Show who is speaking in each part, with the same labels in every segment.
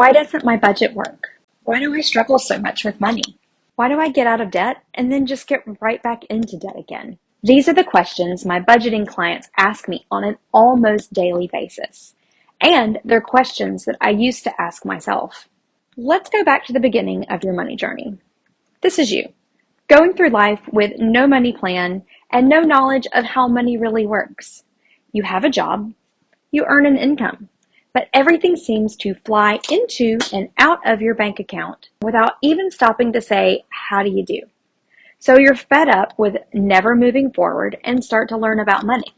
Speaker 1: Why doesn't my budget work? Why do I struggle so much with money? Why do I get out of debt and then just get right back into debt again? These are the questions my budgeting clients ask me on an almost daily basis. And they're questions that I used to ask myself. Let's go back to the beginning of your money journey. This is you, going through life with no money plan and no knowledge of how money really works. You have a job, you earn an income, but everything seems to fly into and out of your bank account without even stopping to say, how do you do? So you're fed up with never moving forward and start to learn about money.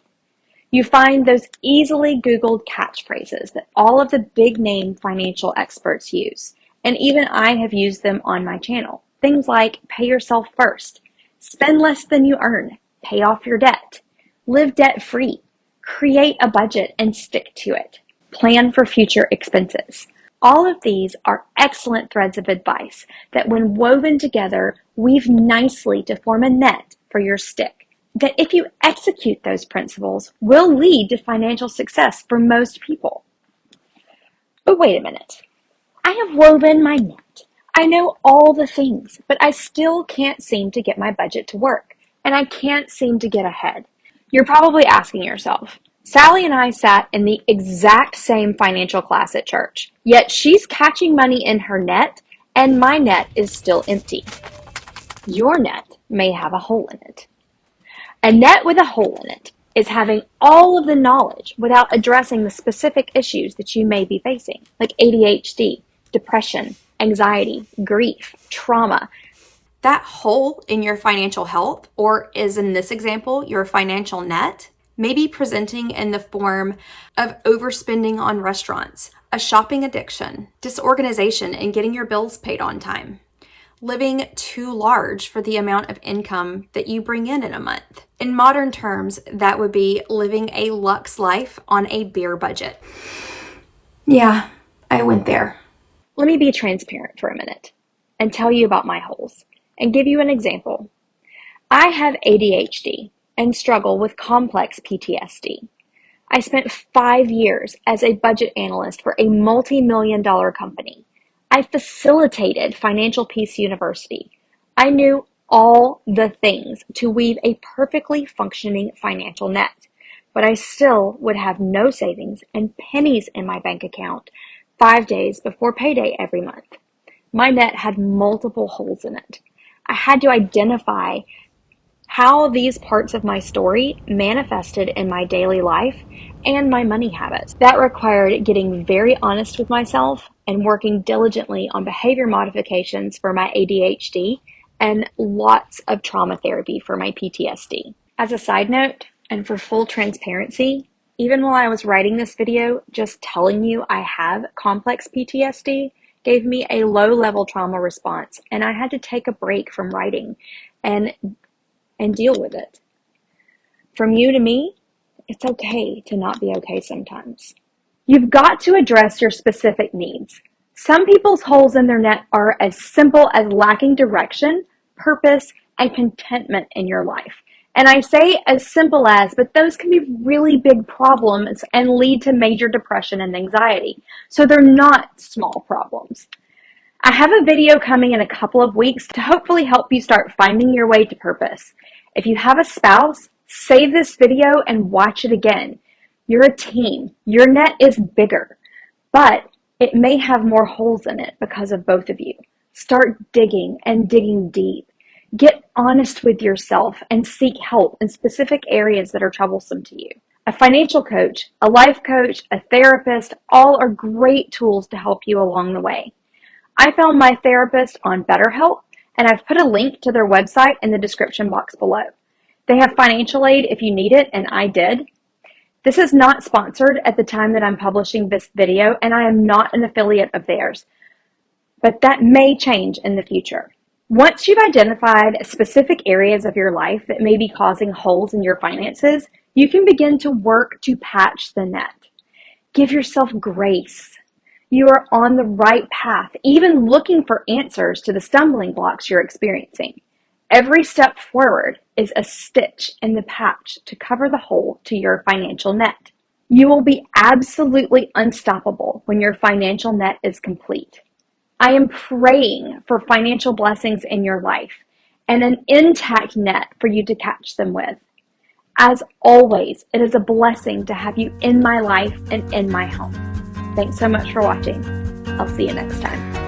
Speaker 1: You find those easily Googled catchphrases that all of the big name financial experts use, and even I have used them on my channel. Things like pay yourself first, spend less than you earn, pay off your debt, live debt free, create a budget and stick to it, plan for future expenses. All of these are excellent threads of advice that when woven together, weave nicely to form a net for your stick. That if you execute those principles will lead to financial success for most people. But wait a minute. I have woven my net. I know all the things, but I still can't seem to get my budget to work, and I can't seem to get ahead. You're probably asking yourself, Sally and I sat in the exact same financial class at church, yet she's catching money in her net, and my net is still empty. Your net may have a hole in it. A net with a hole in it is having all of the knowledge without addressing the specific issues that you may be facing, like ADHD, depression, anxiety, grief, trauma.
Speaker 2: That hole in your financial health, or is in this example, your financial net, may be presenting in the form of overspending on restaurants, a shopping addiction, disorganization in getting your bills paid on time, living too large for the amount of income that you bring in a month. In modern terms, that would be living a luxe life on a beer budget. Yeah, I went there.
Speaker 1: Let me be transparent for a minute and tell you about my holes and give you an example. I have ADHD and struggle with complex PTSD. I spent 5 years as a budget analyst for a multi-million-dollar company. I facilitated Financial Peace University. I knew all the things to weave a perfectly functioning financial net, but I still would have no savings and pennies in my bank account 5 days before payday every month. My net had multiple holes in it. I had to identify how these parts of my story manifested in my daily life and my money habits. That required getting very honest with myself and working diligently on behavior modifications for my ADHD and lots of trauma therapy for my PTSD. As a side note, and for full transparency, even while I was writing this video, just telling you I have complex PTSD gave me a low-level trauma response, and I had to take a break from writing and deal with it. From you to me, it's okay to not be okay sometimes. You've got to address your specific needs. Some people's holes in their net are as simple as lacking direction, purpose, and contentment in your life. And I say as simple as, but those can be really big problems and lead to major depression and anxiety. So they're not small problems. I have a video coming in a couple of weeks to hopefully help you start finding your way to purpose. If you have a spouse, save this video and watch it again. You're a team. Your net is bigger, but it may have more holes in it because of both of you. Start digging and digging deep. Get honest with yourself and seek help in specific areas that are troublesome to you. A financial coach, a life coach, a therapist, all are great tools to help you along the way. I found my therapist on BetterHelp, and I've put a link to their website in the description box below. They have financial aid if you need it, and I did. This is not sponsored at the time that I'm publishing this video, and I am not an affiliate of theirs, but that may change in the future. Once you've identified specific areas of your life that may be causing holes in your finances, you can begin to work to patch the net. Give yourself grace. You are on the right path, even looking for answers to the stumbling blocks you're experiencing. Every step forward is a stitch in the patch to cover the hole to your financial net. You will be absolutely unstoppable when your financial net is complete. I am praying for financial blessings in your life and an intact net for you to catch them with. As always, it is a blessing to have you in my life and in my home. Thanks so much for watching. I'll see you next time.